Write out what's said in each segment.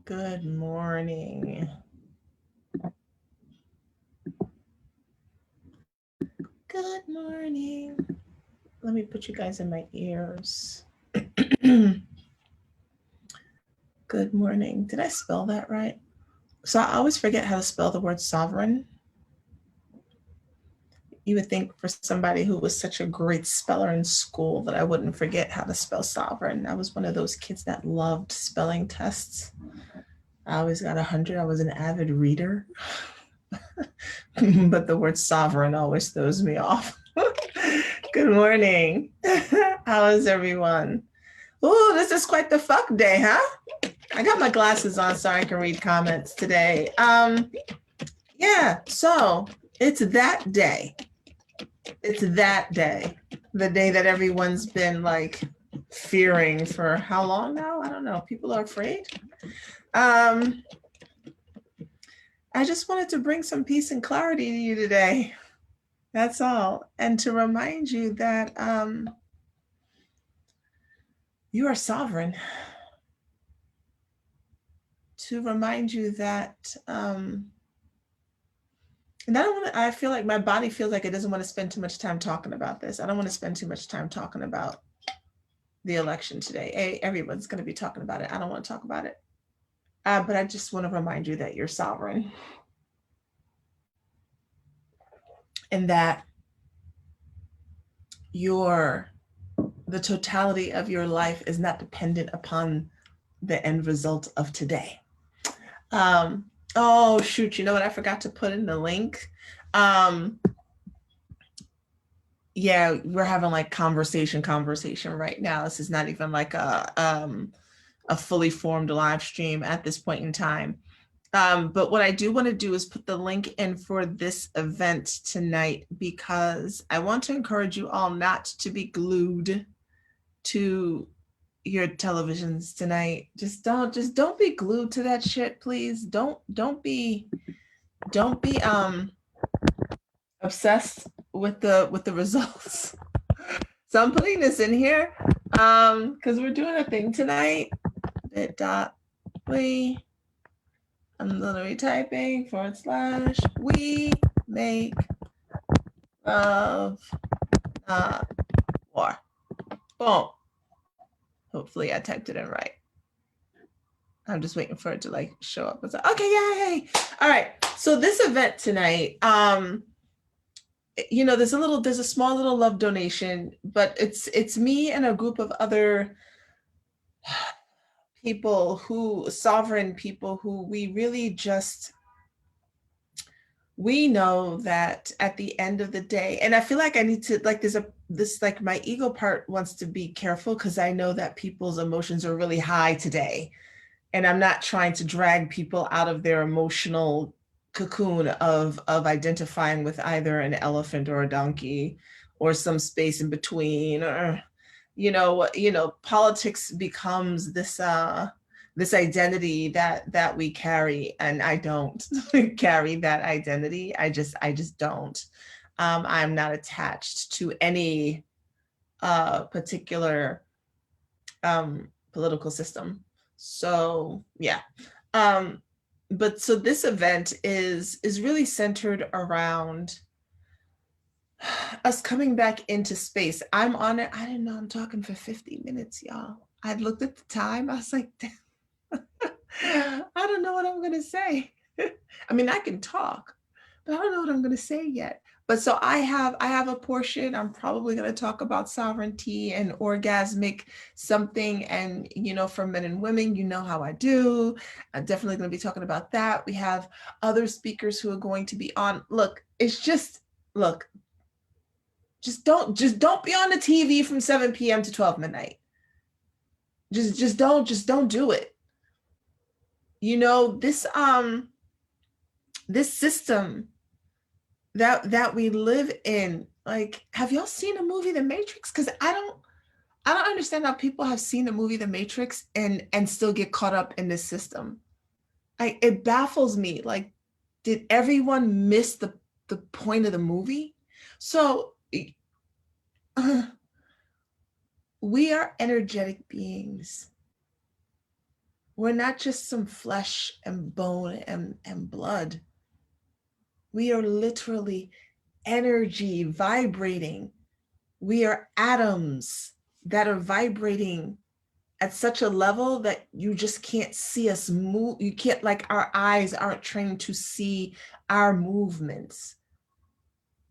Good morning. Good morning. Let me put you guys in my ears. Good morning. Did I spell that right? So I always forget how to spell the word sovereign. You would think for somebody who was such a great speller in school that I wouldn't forget how to spell sovereign. I was one of those kids that loved spelling tests. I always got 100. I was an avid reader. But the word sovereign always throws me off. Good morning. How is everyone? Ooh, this is quite the fuck day, huh? I got my glasses on so I can read comments today. Yeah, so it's that day. It's that day. The day that everyone's been like fearing for how long now? I don't know. People are afraid. Um, I just wanted to bring some peace and clarity to you today. That's all. And to remind you that you are sovereign. To remind you that, and I don't want to, I feel like my body feels like it doesn't want to spend too much time talking about this. I don't want to spend too much time talking about the election today. Everyone's going to be talking about it. I don't want to talk about it. But I just want to remind you that you're sovereign and that your the totality of your life is not dependent upon the end result of today. Um, oh shoot, you know what? I forgot to put in the link. Um, yeah, we're having like conversation right now. This is not even like a fully formed live stream at this point in time. But what I do want to do is put the link in for this event tonight because I want to encourage you all not to be glued to your televisions tonight. Just don't be glued to that shit, please. Don't be obsessed with the results. So I'm putting this in here because we're doing a thing tonight. Bit.ly. I'm literally typing / we make love not war. Boom. Hopefully I typed it in right. I'm just waiting for it to like show up. It's like, okay, yay. All right. So this event tonight, there's a small little love donation, but it's me and a group of other sovereign people who we really just we know that at the end of the day, and I feel like I need to like this like my ego part wants to be careful because I know that people's emotions are really high today, and I'm not trying to drag people out of their emotional cocoon of identifying with either an elephant or a donkey or some space in between, or politics becomes this identity that we carry, and I don't carry that identity. I just don't. I'm not attached to any particular political system. So yeah. um but so this event is really centered around us coming back into space. I'm on it. I didn't know I'm talking for 50 minutes, y'all. I looked at the time. I was like, I don't know what I'm going to say. I mean, I can talk, but I don't know what I'm going to say yet. But so I have a portion. I'm probably going to talk about sovereignty and orgasmic something. And, for men and women, you know how I do. I'm definitely going to be talking about that. We have other speakers who are going to be on. Look, look, just don't be on the TV from 7 p.m. to 12 midnight. Just don't do it. This system that we live in, like, have y'all seen the movie The Matrix? Because I don't understand how people have seen the movie The Matrix and still get caught up in this system. It baffles me. Like, did everyone miss the point of the movie? So we are energetic beings. We're not just some flesh and bone and blood. We are literally energy vibrating. We are atoms that are vibrating at such a level that you just can't see us move. You can't, like, our eyes aren't trained to see our movements.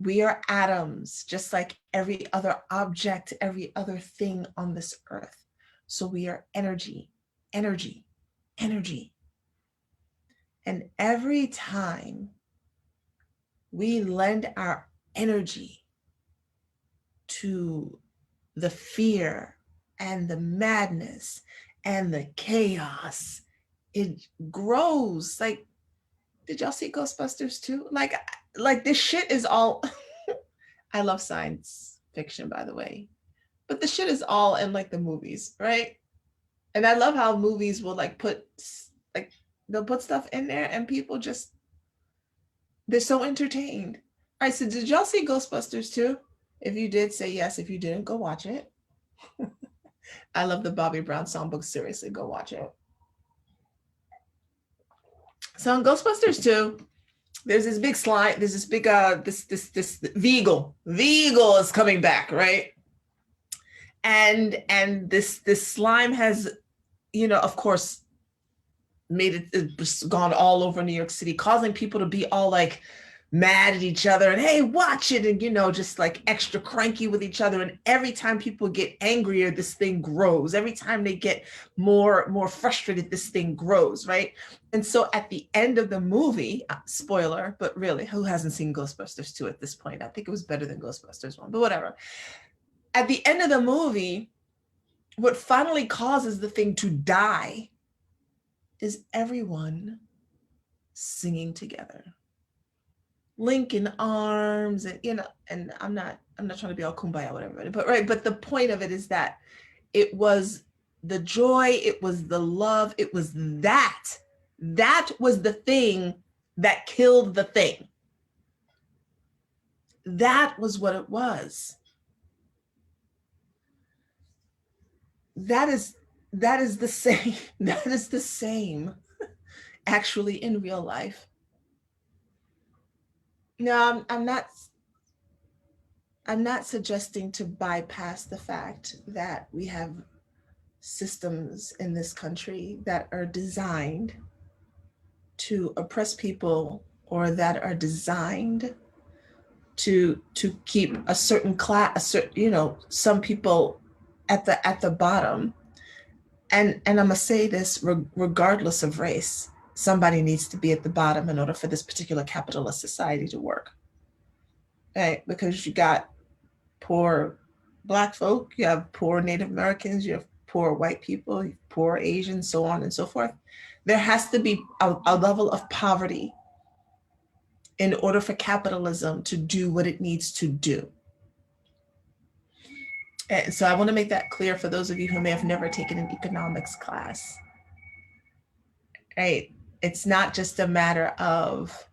We are atoms, just like every other object, every other thing on this earth. So we are energy, energy, energy. And every time we lend our energy to the fear and the madness and the chaos, it grows. Like, did y'all see Ghostbusters too? Like this shit is all I love science fiction, by the way, but the shit is all in like the movies, right? And I love how movies will like like they'll put stuff in there and people just, they're so entertained. All right, so did y'all see Ghostbusters too? If you did, say yes. If you didn't, go watch it. I love the Bobby Brown songbook. Seriously, go watch it. So in Ghostbusters 2, there's this big slime, there's this big this Veagle. Veagle is coming back, right? And this slime has, of course, made it's gone all over New York City, causing people to be all like mad at each other and, hey, watch it, and just like extra cranky with each other. And every time people get angrier, this thing grows. Every time they get more frustrated, this thing grows, right? And so at the end of the movie, spoiler, but really, who hasn't seen Ghostbusters 2 at this point? I think it was better than Ghostbusters 1, but whatever. At the end of the movie, what finally causes the thing to die is everyone singing together, linking arms, and I'm not trying to be all kumbaya with everybody, but right. But the point of it is that it was the joy, it was the love, it was that was the thing that killed the thing. That was what it was. That is the same. That is the same actually in real life. No, I'm not suggesting to bypass the fact that we have systems in this country that are designed to oppress people, or that are designed to keep a certain class, some people at the bottom. And I'm gonna say this, regardless of race, somebody needs to be at the bottom in order for this particular capitalist society to work. Right? Because you got poor Black folk, you have poor Native Americans, you have poor white people, you have poor Asians, so on and so forth. There has to be a level of poverty in order for capitalism to do what it needs to do. And so I want to make that clear for those of you who may have never taken an economics class. Right? It's not just a matter of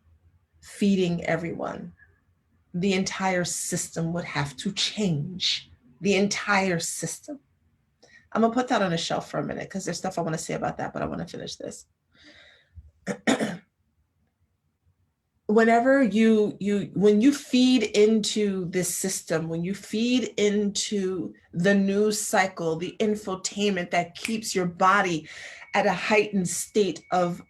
feeding everyone. The entire system would have to change. The entire system. I'm gonna put that on a shelf for a minute because there's stuff I want to say about that, but I want to finish this. Whenever when you feed into this system, when you feed into the news cycle, the infotainment that keeps your body at a heightened state of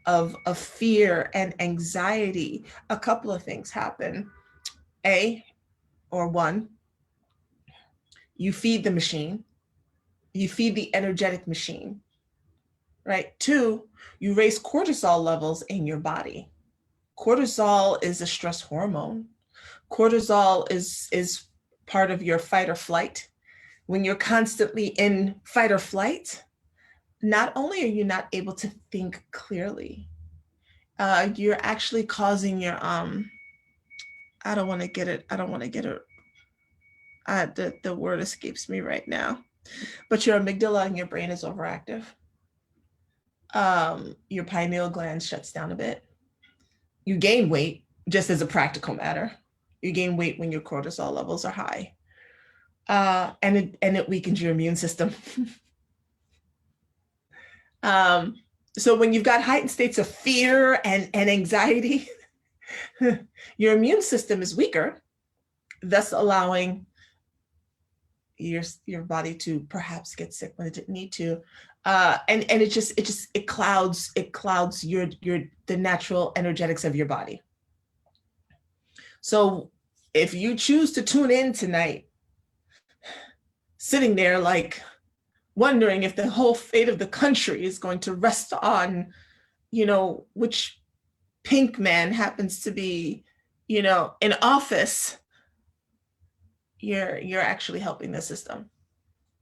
fear and anxiety, a couple of things happen. One, you feed the machine, you feed the energetic machine, right? Two, you raise cortisol levels in your body. Cortisol is a stress hormone. Cortisol is part of your fight or flight. When you're constantly in fight or flight, not only are you not able to think clearly, you're actually causing your I don't want to get it. The word escapes me right now, but your amygdala in your brain is overactive. Your pineal gland shuts down a bit. You gain weight, just as a practical matter. You gain weight when your cortisol levels are high. And it weakens your immune system. So when you've got heightened states of fear and anxiety, your immune system is weaker, thus allowing your body to perhaps get sick when it didn't need to. And it clouds your the natural energetics of your body. So if you choose to tune in tonight, sitting there like wondering if the whole fate of the country is going to rest on, which pink man happens to be, in office, you're actually helping the system,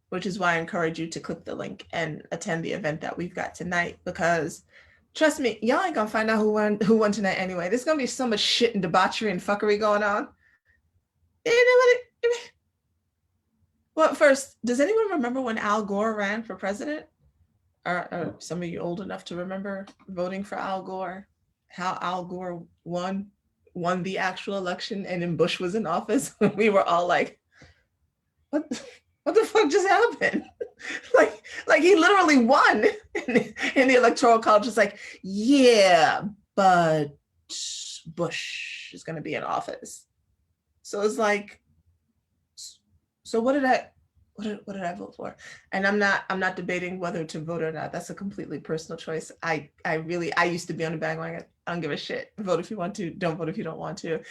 which is why I encourage you to click the link and attend the event that we've got tonight, because trust me, y'all ain't gonna find out who won tonight anyway. There's gonna be so much shit and debauchery and fuckery going on. Well, first, does anyone remember when Al Gore ran for president? Are some of you old enough to remember voting for Al Gore? How Al Gore won the actual election, and then Bush was in office? We were all like, what the fuck just happened? like he literally won in the electoral college. It's like, yeah, but Bush is going to be in office. So it's like, so what did I vote for? And I'm not debating whether to vote or not. That's a completely personal choice. I used to be on the bandwagon. I don't give a shit. Vote if you want to. Don't vote if you don't want to.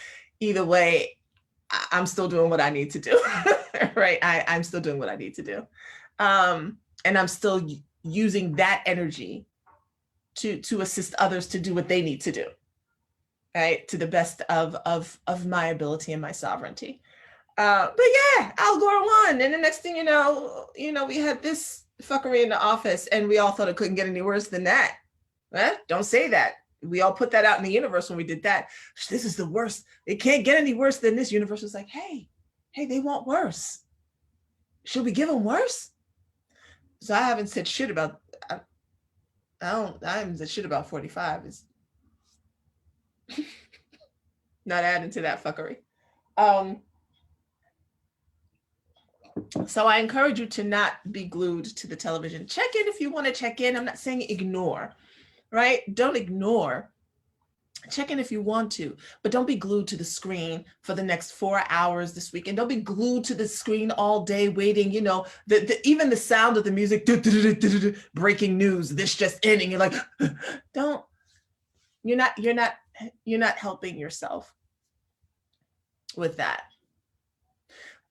Either way, I'm still doing what I need to do. Right? I'm still doing what I need to do. And I'm still using that energy to assist others to do what they need to do. Right? To the best of my ability and my sovereignty. But yeah, Al Gore won. And the next thing you know, we had this fuckery in the office, and we all thought it couldn't get any worse than that. Don't say that. We all put that out in the universe when we did that. This is the worst. It can't get any worse than this. Universe was like, hey, they want worse. Should we give them worse? So I haven't said shit about, I haven't said shit about 45. It's not adding to that fuckery. So I encourage you to not be glued to the television. Check in if you want to check in. I'm not saying ignore, right? Don't ignore. Check in if you want to, but don't be glued to the screen for the next 4 hours this week. And don't be glued to the screen all day waiting, even the sound of the music, breaking news, this just ending. You're like, you're not helping yourself with that.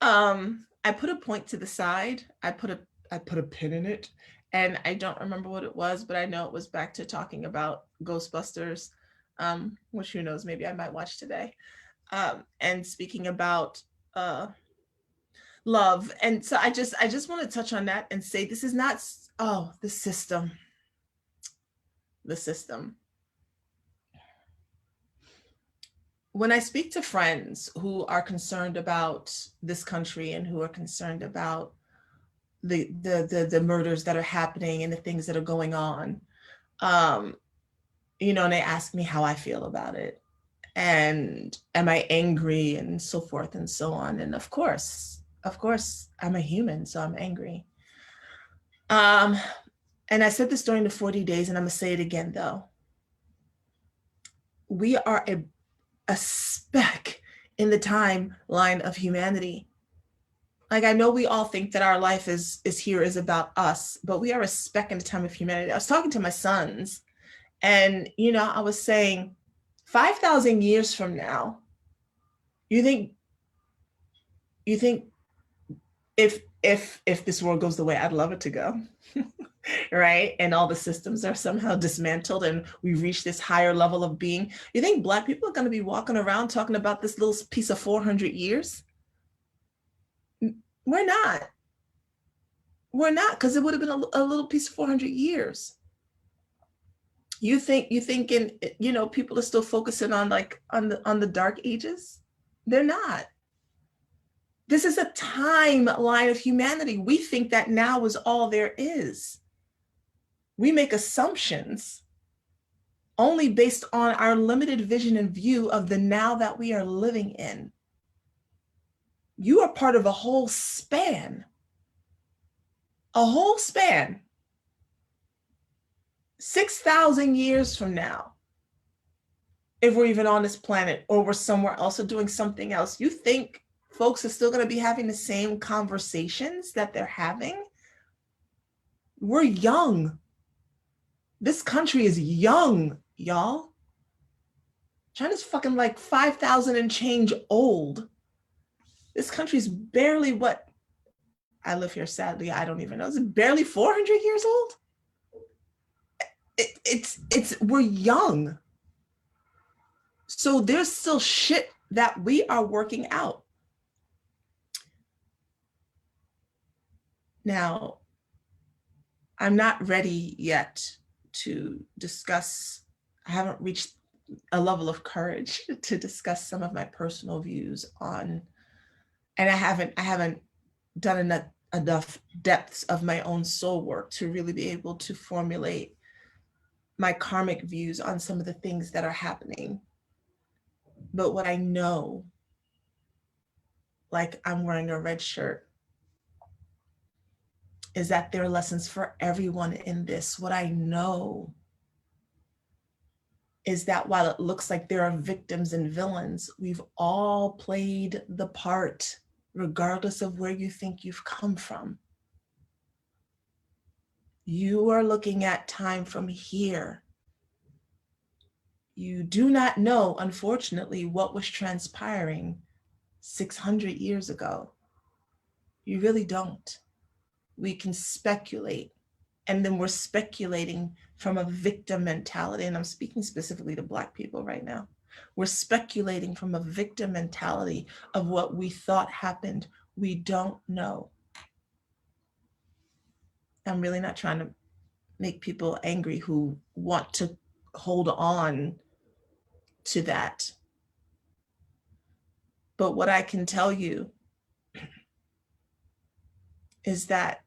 I put a point to the side. I put a pin in it, and I don't remember what it was, but I know it was back to talking about Ghostbusters, which who knows, maybe I might watch today. And speaking about love. And so I just want to touch on that and say, this is not, the system. When I speak to friends who are concerned about this country and who are concerned about the murders that are happening and the things that are going on, and they ask me how I feel about it, and am I angry, and so forth and so on. And of course, I'm a human, so I'm angry. And I said this during the 40 days, and I'm gonna say it again though. We are a speck in the timeline of humanity. Like, I know we all think that our life is about us, but we are a speck in the time of humanity. I was talking to my sons, and I was saying, 5,000 years from now, you think if this world goes the way I'd love it to go, right? And all the systems are somehow dismantled and we reach this higher level of being, you think Black people are going to be walking around talking about this little piece of 400 years? We're not, because it would have been a little piece of 400 years. You think people are still focusing on on the dark ages? They're not. This is a timeline of humanity. We think that now is all there is. We make assumptions only based on our limited vision and view of the now that we are living in. You are part of a whole span. A whole span. 6,000 years from now, if we're even on this planet or we're somewhere else or doing something else, you think folks are still going to be having the same conversations that they're having? We're young. This country is young, y'all. China's fucking like 5,000 and change old. This country's barely what? I live here, sadly, I don't even know. Is it barely 400 years old? We're young. So there's still shit that we are working out. Now, I'm not ready yet to discuss, I haven't reached a level of courage to discuss some of my personal views on, and I haven't done enough depths of my own soul work to really be able to formulate my karmic views on some of the things that are happening. But what I know, like I'm wearing a red shirt, is that there are lessons for everyone in this. What I know is that while it looks like there are victims and villains, we've all played the part, regardless of where you think you've come from. You are looking at time from here. You do not know, unfortunately, what was transpiring 600 years ago. You really don't. We can speculate, and then we're speculating from a victim mentality, and I'm speaking specifically to Black people right now. We're speculating from a victim mentality of what we thought happened. We don't know. I'm really not trying to make people angry who want to hold on to that. But what I can tell you is that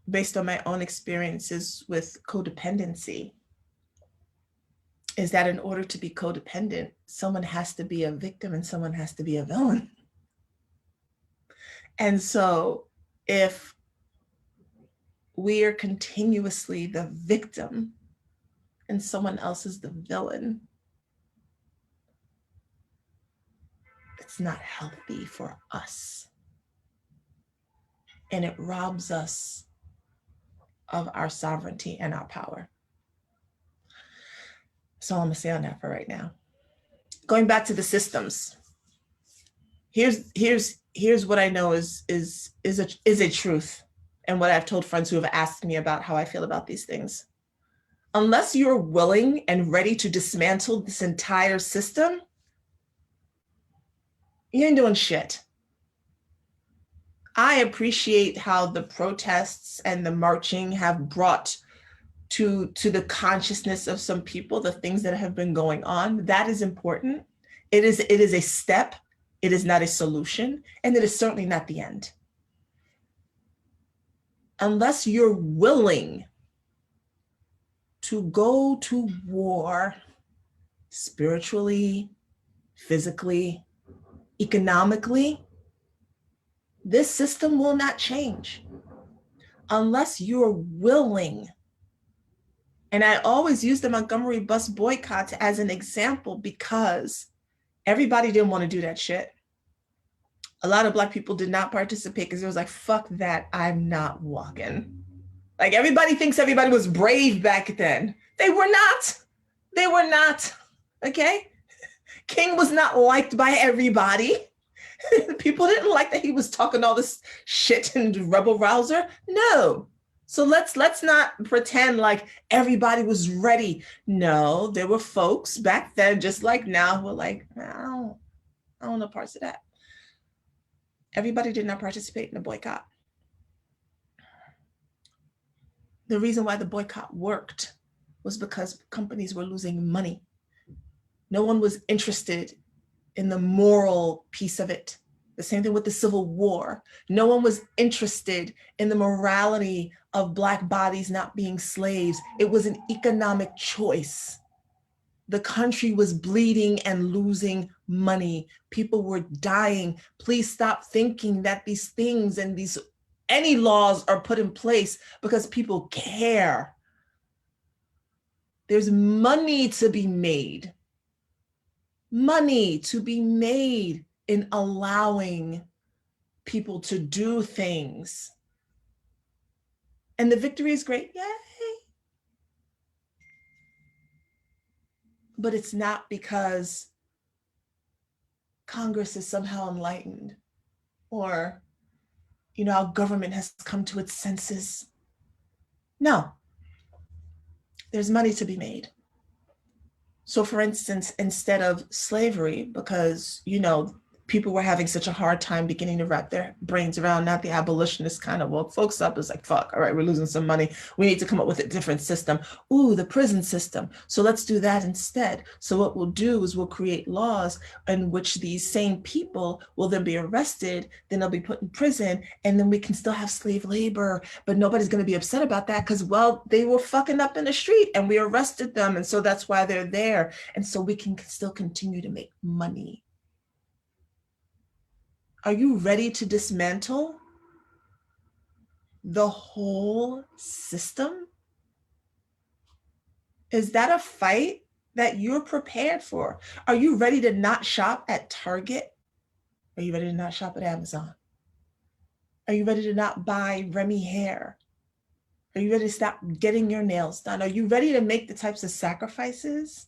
based on my own experiences with codependency, is that in order to be codependent, someone has to be a victim and someone has to be a villain. And so if we are continuously the victim and someone else is the villain, it's not healthy for us. And it robs us of our sovereignty and our power. That's all I'm gonna say on that for right now. Going back to the systems. Here's what I know is a truth, and what I've told friends who have asked me about how I feel about these things. Unless you're willing and ready to dismantle this entire system, you ain't doing shit. I appreciate how the protests and the marching have brought to the consciousness of some people the things that have been going on. That is important. It is a step. It is not a solution, and it is certainly not the end. Unless you're willing to go to war spiritually, physically, economically, this system will not change unless you're willing. And I always use the Montgomery bus boycott as an example because everybody didn't want to do that shit. A lot of Black people did not participate because it was like, fuck that, I'm not walking. Like everybody thinks everybody was brave back then. They were not. They were not, okay? King was not liked by everybody. People didn't like that he was talking all this shit and rebel rouser. No. So let's not pretend like everybody was ready. No, there were folks back then, just like now, who were like, I don't know parts of that. Everybody did not participate in the boycott. The reason why the boycott worked was because companies were losing money. No one was interested in the moral piece of it. The same thing with the Civil War. No one was interested in the morality of Black bodies not being slaves. It was an economic choice. The country was bleeding and losing money. People were dying. Please stop thinking that these things and any laws are put in place because people care. There's money to be made. Money to be made in allowing people to do things. And the victory is great. Yay. But it's not because Congress is somehow enlightened, or, our government has come to its senses. No, there's money to be made. So for instance, instead of slavery, because, people were having such a hard time beginning to wrap their brains around, not the abolitionists kind of woke folks up. It's like, fuck, all right, we're losing some money. We need to come up with a different system. Ooh, the prison system. So let's do that instead. So what we'll do is we'll create laws in which these same people will then be arrested, then they'll be put in prison, and then we can still have slave labor, but nobody's going to be upset about that because, well, they were fucking up in the street and we arrested them. And so that's why they're there. And so we can still continue to make money. Are you ready to dismantle the whole system? Is that a fight that you're prepared for? Are you ready to not shop at Target? Are you ready to not shop at Amazon? Are you ready to not buy Remy hair? Are you ready to stop getting your nails done? Are you ready to make the types of sacrifices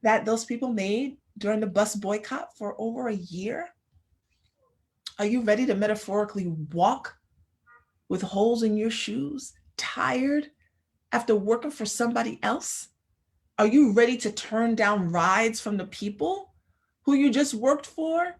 that those people made during the bus boycott for over a year? Are you ready to metaphorically walk with holes in your shoes, tired after working for somebody else? Are you ready to turn down rides from the people who you just worked for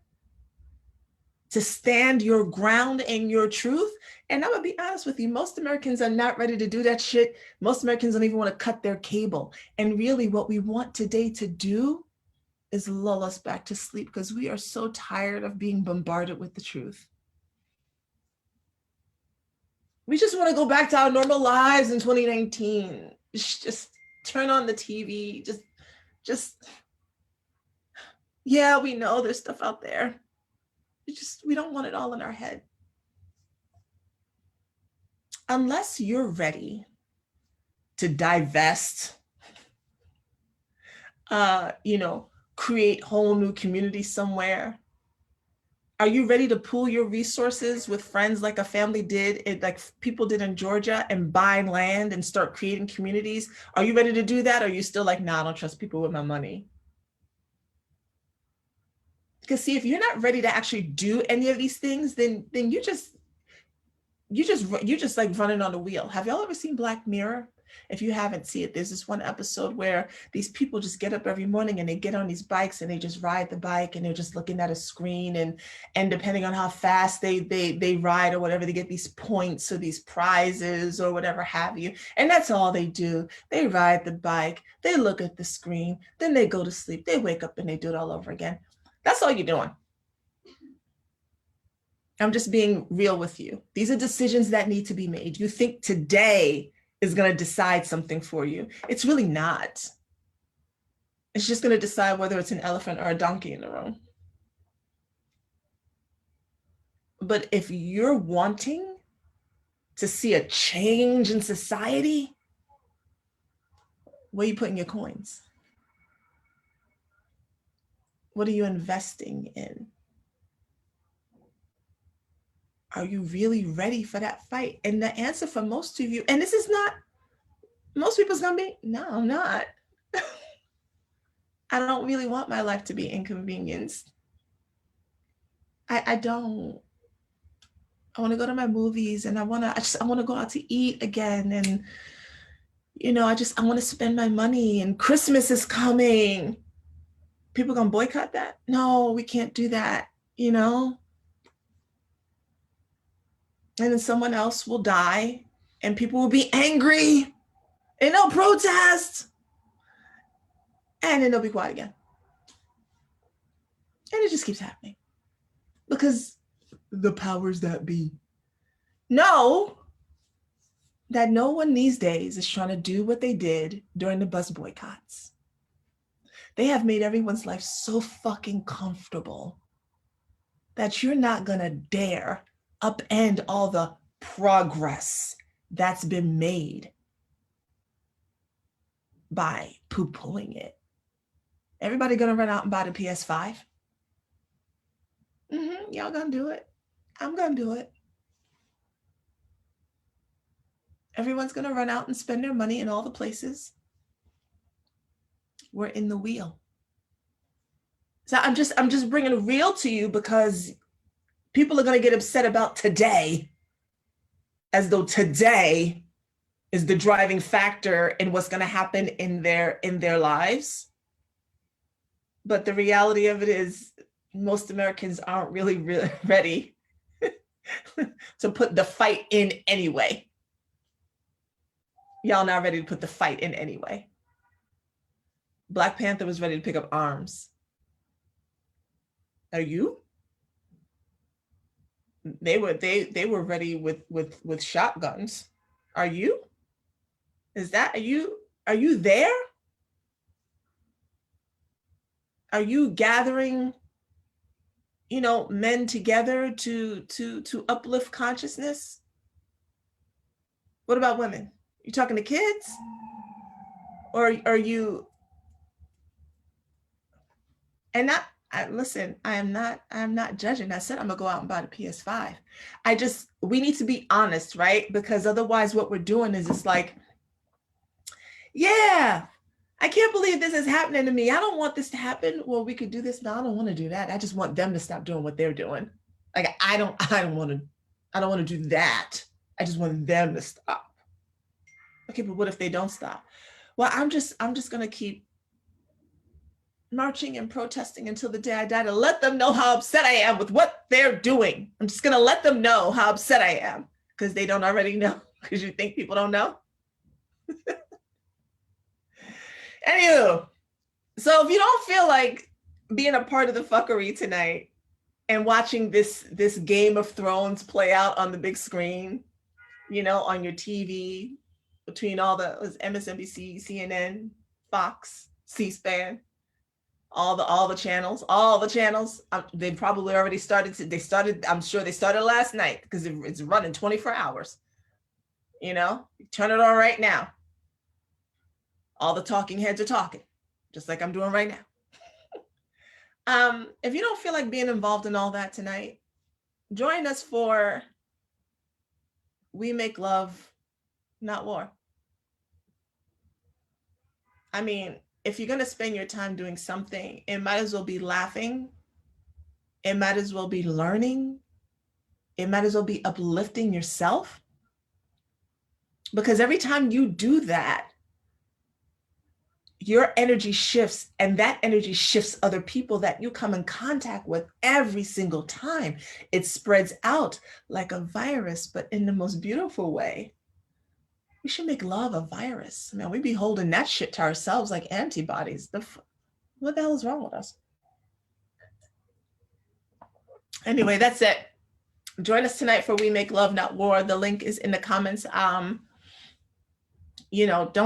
to stand your ground and your truth? And I'm gonna be honest with you, most Americans are not ready to do that shit. Most Americans don't even want to cut their cable. And really what we want today to do is lull us back to sleep, because we are so tired of being bombarded with the truth. We just want to go back to our normal lives in 2019. Just turn on the TV. Yeah, we know there's stuff out there. We don't want it all in our head. Unless you're ready to divest, create whole new community somewhere. Are you ready to pool your resources with friends like a family did, like people did in Georgia, and buy land and start creating communities? Are you ready to do that? Or are you still like, nah, I don't trust people with my money? Because see, if you're not ready to actually do any of these things, then you just like running on a wheel. Have y'all ever seen Black Mirror? If you haven't seen it, there's this one episode where these people just get up every morning and they get on these bikes and they just ride the bike and they're just looking at a screen, and depending on how fast they ride or whatever, they get these points or these prizes or whatever have you. And that's all they do. They ride the bike, they look at the screen, then they go to sleep, they wake up and they do it all over again. That's all you're doing. I'm just being real with you. These are decisions that need to be made. You think today is going to decide something for you. It's really not. It's just going to decide whether it's an elephant or a donkey in the room. But if you're wanting to see a change in society, where are you putting your coins? What are you investing in? Are you really ready for that fight? And the answer for most of you, and this is not, most people's gonna be, no, I'm not. I don't really want my life to be inconvenienced. I don't. I want to go to my movies, and I want to go out to eat again. And, I want to spend my money, and Christmas is coming. People gonna boycott that? No, we can't do that, And then someone else will die and people will be angry and they'll protest, and then they'll be quiet again. And it just keeps happening because the powers that be know that no one these days is trying to do what they did during the bus boycotts. They have made everyone's life so fucking comfortable that you're not gonna dare upend all the progress that's been made. by poo-pooing it. Everybody gonna run out and buy the PS5? Y'all gonna do it. I'm gonna do it. Everyone's gonna run out and spend their money in all the places. We're in the wheel. So I'm just bringing it real to you because people are gonna get upset about today, as though today is the driving factor in what's gonna happen in their lives. But the reality of it is most Americans aren't really ready to put the fight in anyway. Y'all not ready to put the fight in anyway. Black Panther was ready to pick up arms. Are you? They were ready with shotguns. Are you? Are you there? Are you gathering, men together to uplift consciousness? What about women? You talking to kids? Or are you? And listen, I am not judging. I said I'm gonna go out and buy the PS5. We need to be honest, right? Because otherwise what we're doing is it's like, yeah, I can't believe this is happening to me. I don't want this to happen. Well, we could do this. No, I don't want to do that. I just want them to stop doing what they're doing. Like I don't want to do that. I just want them to stop. Okay, but what if they don't stop? Well, I'm just gonna keep marching and protesting until the day I die to let them know how upset I am with what they're doing. I'm just gonna let them know how upset I am because they don't already know. Because you think people don't know. Anywho, so if you don't feel like being a part of the fuckery tonight and watching this Game of Thrones play out on the big screen, on your TV, between all the MSNBC, CNN, Fox, C-SPAN, all the channels, they probably already started. I'm sure they started last night because it's running 24 hours. Turn it on right now. All the talking heads are talking, just like I'm doing right now. If you don't feel like being involved in all that tonight, join us for We Make Love, Not War. I mean, if you're going to spend your time doing something, it might as well be laughing. It might as well be learning. It might as well be uplifting yourself. Because every time you do that, your energy shifts, and that energy shifts other people that you come in contact with every single time. It spreads out like a virus, but in the most beautiful way. We should make love a virus. Man, we be holding that shit to ourselves like antibodies. What the hell is wrong with us? Anyway, that's it. Join us tonight for We Make Love, Not War. The link is in the comments. Don't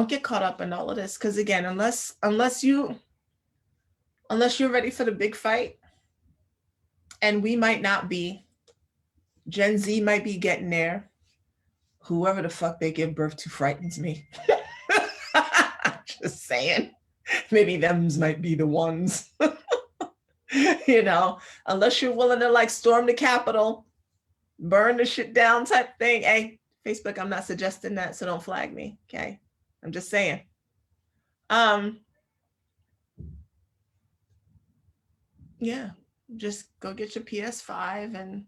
get caught up in all of this. Because again, unless you're ready for the big fight, and we might not be, Gen Z might be getting there. Whoever the fuck they give birth to frightens me. Just saying. Maybe thems might be the ones. Unless you're willing to storm the Capitol, burn the shit down type thing. Hey, Facebook, I'm not suggesting that, so don't flag me. Okay. I'm just saying. Yeah, just go get your PS5 and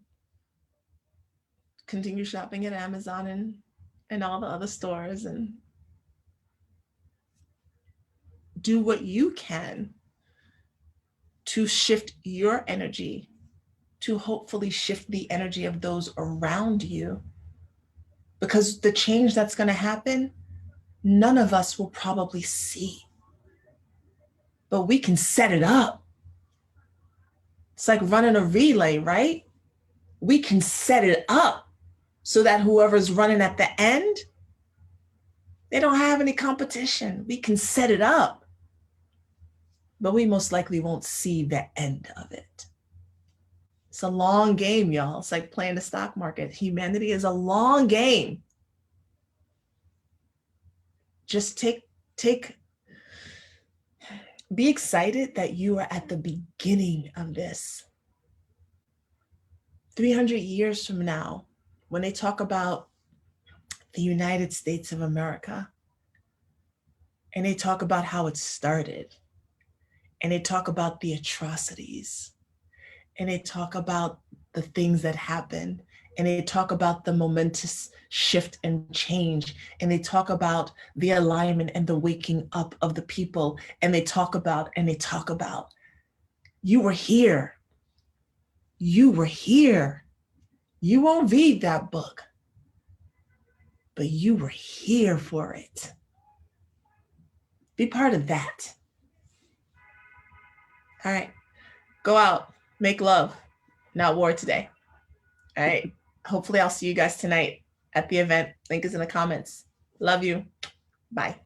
continue shopping at Amazon and all the other stores, and do what you can to shift your energy, to hopefully shift the energy of those around you. Because the change that's going to happen, none of us will probably see. But we can set it up. It's like running a relay, right? We can set it up so that whoever's running at the end, they don't have any competition. We can set it up. But we most likely won't see the end of it. It's a long game, y'all. It's like playing the stock market. Humanity is a long game. Just take Be excited that you are at the beginning of this. 300 years from now, when they talk about the United States of America, and they talk about how it started, and they talk about the atrocities, and they talk about the things that happened, and they talk about the momentous shift and change, and they talk about the alignment and the waking up of the people, and they talk about you were here. You were here. You won't read that book, but you were here for it. Be part of that. All right. Go out, make love, not war today. All right. Hopefully, I'll see you guys tonight at the event. Link is in the comments. Love you. Bye.